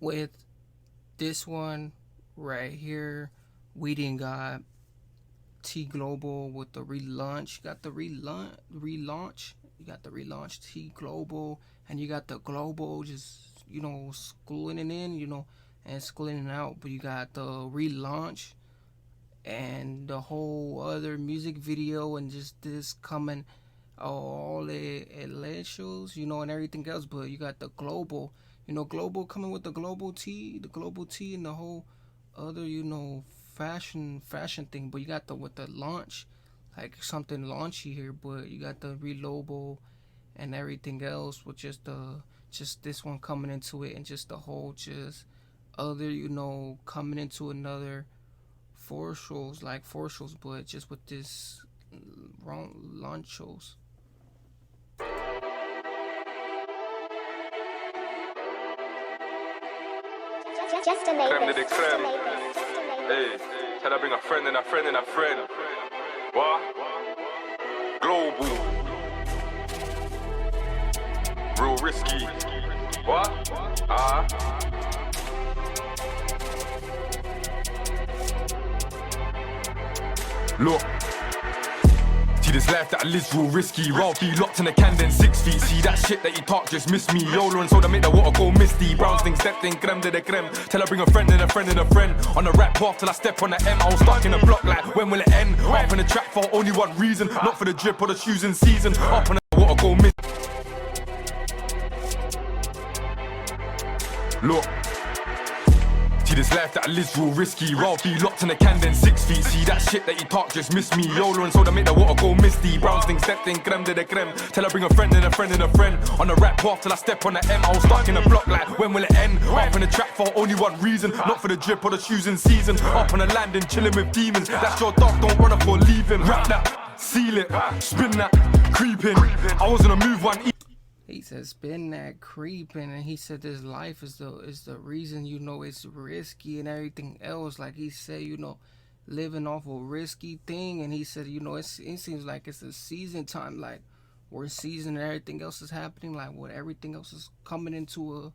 with this one right here, we didn't got T Global with the relaunch. You got the relaunch. You got the relaunch T Global, and you got the global just schooling it in, and schooling it out. But you got the relaunch and the whole other music video and just this coming, all the shows, and everything else. But you got the global, global coming with the global T, and the whole other, fashion thing. But you got the with the launch, like something launchy here. But you got the relobal and everything else with just this one coming into it, and just the whole just other, coming into another four shows, but just with this wrong launch shows. Just a Creme de la creme. Hey, said I bring a friend and a friend and a friend. What? Global. Real risky. What? Look. See this life that I live's real risky. Rather be locked in a can than 6 feet. See that shit that you talk just miss me. YOLO and soda make the water go misty. Brown thing stepped in creme de la creme. Tell I bring a friend and a friend and a friend. On the rap path till I step on the M. I was stuck in a block like when will it end? Up on the track for only one reason. Not for the drip or the shoes in season. Up on the water go misty. Look. See this life that I live's real risky. Rather be locked in a can than 6 feet. See that shit that you talk just miss me. YOLO and soda make the water go misty. Brown thing stepped in creme de la creme. Tell I bring a friend and a friend and a friend. On the rap path till I step on the M. I was stuck in a block like when will it end? Up on the track for only one reason. Not for the drip or the shoes in season. Up on the landing chilling with demons. That's your dog, don't run up or leave him. Rap that, seal it, spin that, creeping. I was on a move one. He said spin that creeping, and he said this life is the reason, it's risky and everything else. Like he said, living off a risky thing, and he said, it seems like it's a season time, like where season and everything else is happening, like what everything else is coming into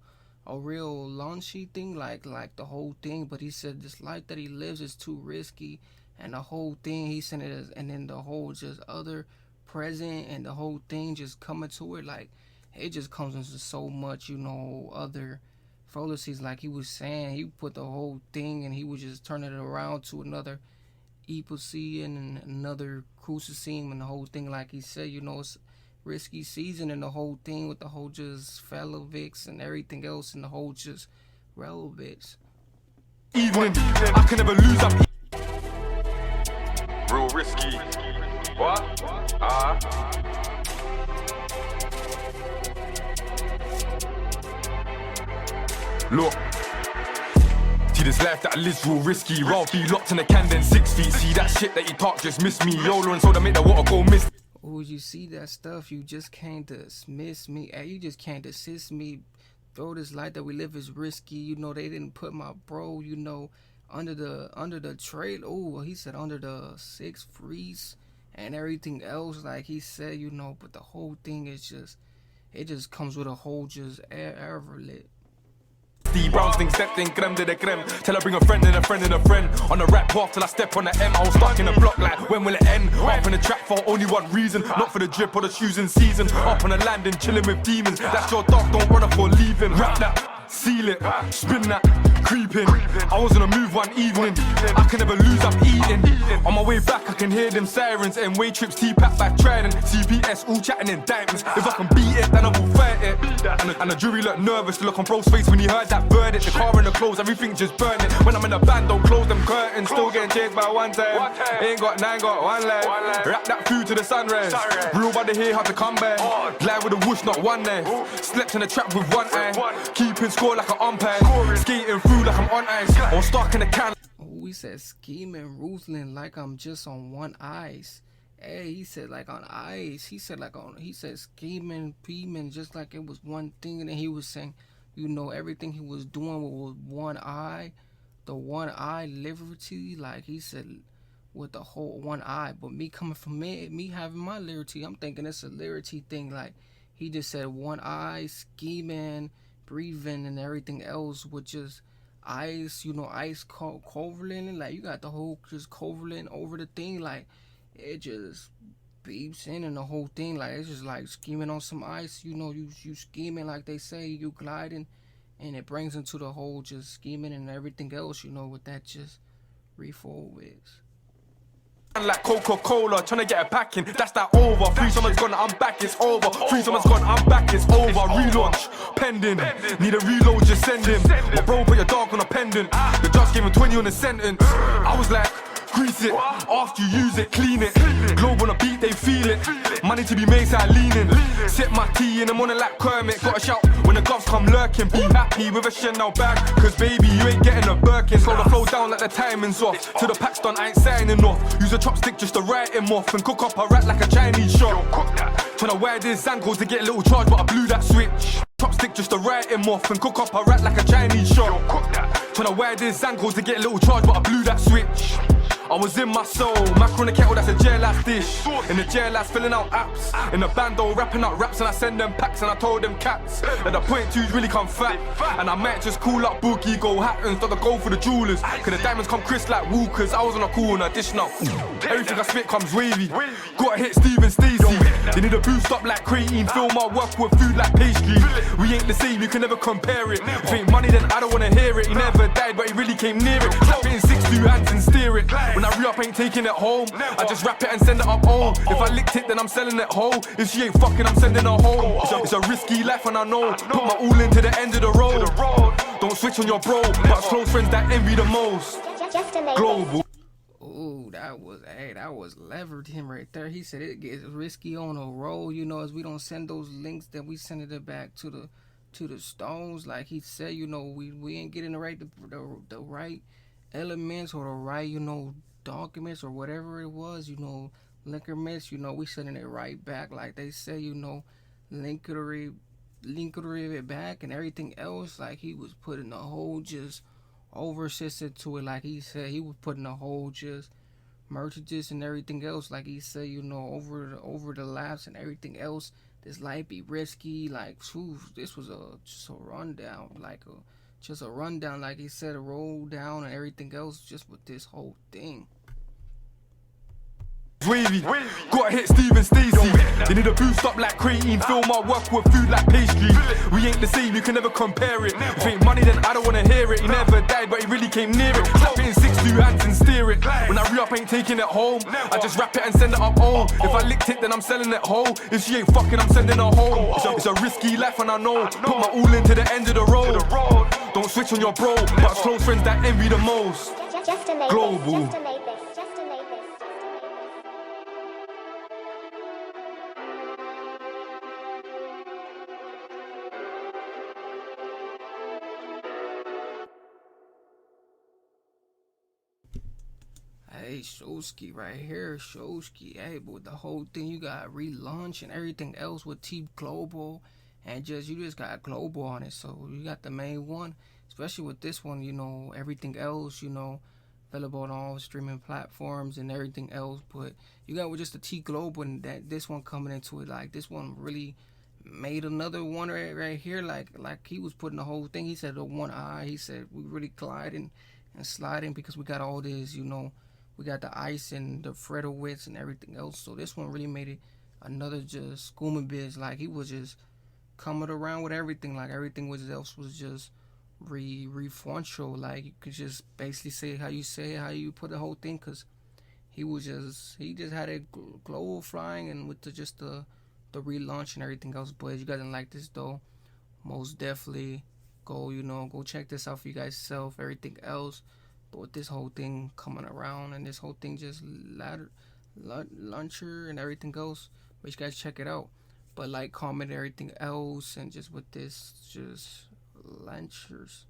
a real launchy thing, like the whole thing. But he said this life that he lives is too risky, and the whole thing, he said it is, and then the whole just other present and the whole thing just coming to it, like it just comes into so much, other fallacies. Like he was saying, he put the whole thing and he was just turning it around to another epocy and another crucial and the whole thing. Like he said, it's risky season and the whole thing with the whole just Falovix and everything else and the whole just relevance. Evening, I can never lose up. Real risky. What? Look. See this life that I live's real risky. Rather be locked in a can than 6 feet. See that shit that you talk just miss me. YOLO and soda make the water go misty. Oh, you see that stuff? You just can't dismiss me. Hey, you just can't assist me. Bro, this life that we live is risky. They didn't put my bro, under the trailer. Oh, he said under the 6 freeze and everything else. Like he said, but the whole thing is just, it just comes with a whole just everlet. Brown thing stepped in creme de la creme. Tell I bring a friend and a friend and a friend. On the rap path till I step on the M. I was stuck in a block like when will it end? Up on the track for only one reason. Not for the drip or the shoes in season. Up on the landing chilling with demons. That's your dog, don't run up or leave him. Rap that, seal it, spin that, creeping. I was on a move one evening. I can never lose, I'm eating. On my way back I can hear them sirens. And way trips T-Pack back trident. CPS all chatting in diamonds. If I can beat it then I will fight it. And the jury looked nervous. The look on bro's face when he heard that verdict. The car and the clothes, everything just burning. When I'm in the band, don't close them curtains. Still getting chased by one time. Ain't got 9, got 1 life. Wrap that food to the sunrise. Real body here, had to come back. Glide with a whoosh, not one knife. Slept in the trap with one eye. Keeping score like an umpire. Skating through like I'm on ice. Or stuck in a can. We said scheming, ruthless, like I'm just on one ice. Hey, he said like on ice. He said scheming, peeming, just like it was one thing. And then he was saying, everything he was doing with one eye, the one eye liberty. Like he said, with the whole one eye. But me coming from me having my liberty, I'm thinking it's a liberty thing. Like he just said one eye, scheming, breathing and everything else with just ice, ice covering, like you got the whole just covering over the thing, like it just beeps in and the whole thing, like it's just like skimming on some ice, you skimming like they say, you gliding, and it brings into the whole just skimming and everything else, what that just refold is. Like Coca-Cola, trying to get a packing, that's that over. 3 summers gone, I'm back, it's over. 3 summers gone, I'm back, it's over. Relaunch, pending, need a reload, just send him. My bro put your dog on a pendant, the judge gave him 20 on the sentence. I was like, grease it, after you use it, clean it. Globe on a beat, they feel it. Money to be made, so I lean in. Sip my tea in the morning like Kermit. Gotta shout when the gloves come lurking. Be happy with a Chanel bag, cause baby, you ain't getting a Birkin. Slow the flow down like the timing's off. To the pack's done, I ain't signing off. Use a chopstick just to write him off. And cook up a rat like a Chinese shop. Tryna wear this ankles to get a little charge, but I blew that switch. Chopstick just to write him off. And cook up a rat like a Chinese shop. Tryna wear this ankles to get a little charge, but I blew that switch. I was in my soul, macro on the kettle, that's a jail-ass dish. In the jail-ass filling out apps. In the bando rapping out raps, and I send them packs and I told them cats that the point twos really come fat. And I might just call up Boogie, go Hattons, not to go for the jewelers. Cause the diamonds come crisp like Walkers, I was on a cool on a dish now. Everything I spit comes wavy. Gotta hit Steve and Stacey. They need a boost up like creatine, fill my work with food like pastry. We ain't the same, you can never compare it. If ain't money then I don't wanna hear it. He never died but he really came near it. Slap it in 6-2 hands and steer it. When I re-up, ain't taking it home. I just wrap it and send it up home. If I licked it, then I'm selling it whole. If she ain't fucking, I'm sending her home. It's a risky life and I know. Put my all in to the end of the road. Don't switch on your bro, but it's close friends that envy the most. Global. Ooh, that was levered him right there. He said it gets risky on a roll, as we don't send those links, then we send it back to the stones. Like he said, we ain't getting the right elements or the right, documents or whatever it was, liquorments, we sending it right back. Like they say, linkery it back and everything else. Like he was putting the whole just over-assisted to it. Like he said, he was putting the whole just merchandise and everything else. Like he said, over the laps and everything else. This life be risky. Like, this was just a rundown. Just a rundown, like he said, a roll down and everything else, just with this whole thing. Wavy, gotta hit Steve and Stacey. They need a boost up like creatine, fill my work with food like pastry. We ain't the same, you can never compare it. If ain't money then I don't wanna hear it. He never died but he really came near it. Slap it in 6-2 hands and steer it. When I re-up, ain't taking it home. I just wrap it and send it up home. If I licked it then I'm selling it whole. If she ain't fucking, I'm sending her home. It's a risky life and I know. Put my all in to the end of the road. Don't switch on your bro, but it's close friends that envy the most. Global. Hey, Showski right here, Showski. Hey, but the whole thing, you got Relaunch and everything else with T Global, and you just got Global on it. So you got the main one, especially with this one. Everything else, available on all streaming platforms and everything else. But you got with just the T Global and this one coming into it. Like this one really made another one right here. Like he was putting the whole thing. He said the one eye. He said we really gliding and sliding because we got all this, we got the ice and the Fredowitz and everything else. So this one really made it another just Skooma biz. Like he was just coming around with everything. Like everything else was just refunctional. Like you could just basically say how you put the whole thing. Cause he just had a global flying and with the relaunch and everything else. But if you guys didn't like this though, most definitely go check this out for you guys self. Everything else. But with this whole thing coming around and this whole thing just launcher and everything else, but you guys check it out. But comment everything else and just with this just launchers.